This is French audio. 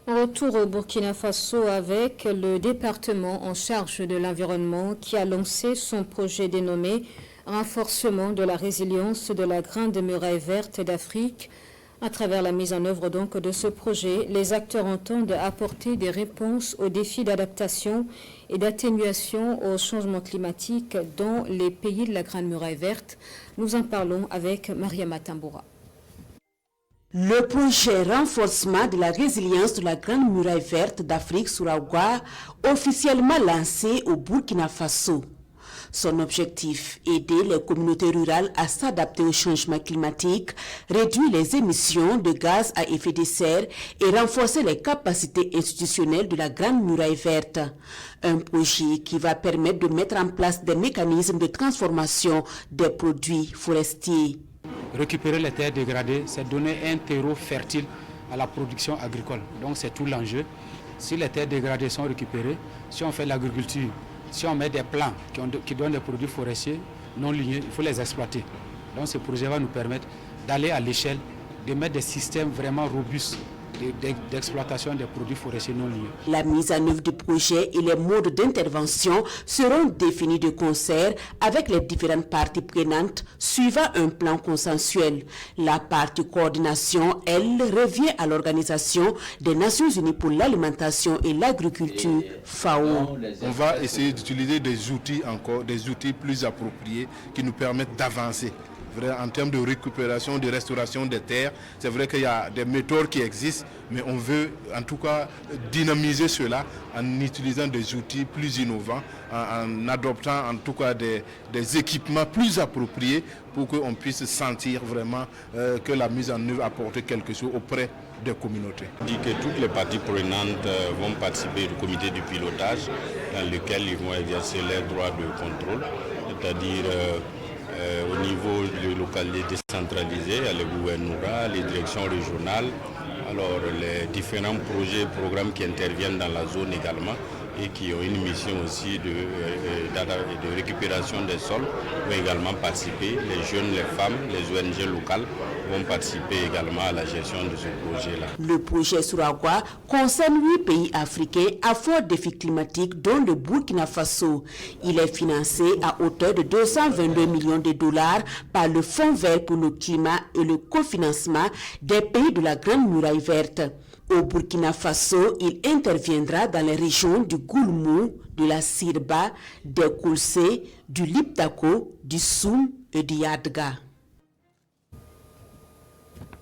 Retour au Burkina Faso avec le département en charge de l'environnement qui a lancé son projet dénommé Renforcement de la résilience de la Grande Muraille Verte d'Afrique. À travers la mise en œuvre donc de ce projet, les acteurs entendent apporter des réponses aux défis d'adaptation et d'atténuation au changement climatique dans les pays de la Grande Muraille Verte. Nous en parlons avec Mariama Tamboura. Le projet renforcement de la résilience de la Grande Muraille Verte d'Afrique Sourawa, officiellement lancé au Burkina Faso. Son objectif, aider les communautés rurales à s'adapter au changement climatique, réduire les émissions de gaz à effet de serre et renforcer les capacités institutionnelles de la Grande Muraille Verte. Un projet qui va permettre de mettre en place des mécanismes de transformation des produits forestiers. Récupérer les terres dégradées, c'est donner un terreau fertile à la production agricole. Donc c'est tout l'enjeu. Si les terres dégradées sont récupérées, si on fait l'agriculture, si on met des plants qui donnent des produits forestiers non ligneux, il faut les exploiter. Donc ce projet va nous permettre d'aller à l'échelle, de mettre des systèmes vraiment robustes d'exploitation des produits forestiers non ligneux. La mise en œuvre du projet et les modes d'intervention seront définis de concert avec les différentes parties prenantes suivant un plan consensuel. La partie coordination, elle, revient à l'Organisation des Nations Unies pour l'alimentation et l'agriculture, FAO. On va essayer d'utiliser des outils plus appropriés qui nous permettent d'avancer. En termes de récupération, de restauration des terres, c'est vrai qu'il y a des méthodes qui existent, mais on veut en tout cas dynamiser cela en utilisant des outils plus innovants, en adoptant en tout cas des équipements plus appropriés pour qu'on puisse sentir vraiment que la mise en œuvre apporte quelque chose auprès des communautés. On dit que toutes les parties prenantes vont participer au comité de pilotage dans lequel ils vont exercer leurs droits de contrôle, c'est-à-dire au niveau des localités décentralisées, il y a le gouvernorat, les directions régionales, alors les différents projets et programmes qui interviennent dans la zone également et qui ont une mission aussi de récupération des sols vont également participer. Les jeunes, les femmes, les ONG locales vont participer également à la gestion de ce projet-là. Le projet Sourawa concerne 8 pays africains à fort défi climatique, dont le Burkina Faso. Il est financé à hauteur de 222 millions de dollars par le Fonds vert pour le climat et le cofinancement des pays de la Grande Muraille Verte. Au Burkina Faso, il interviendra dans les régions du Goulmou, de la Sirba, des Koulsé, du Liptako, du Soum et du Yadga.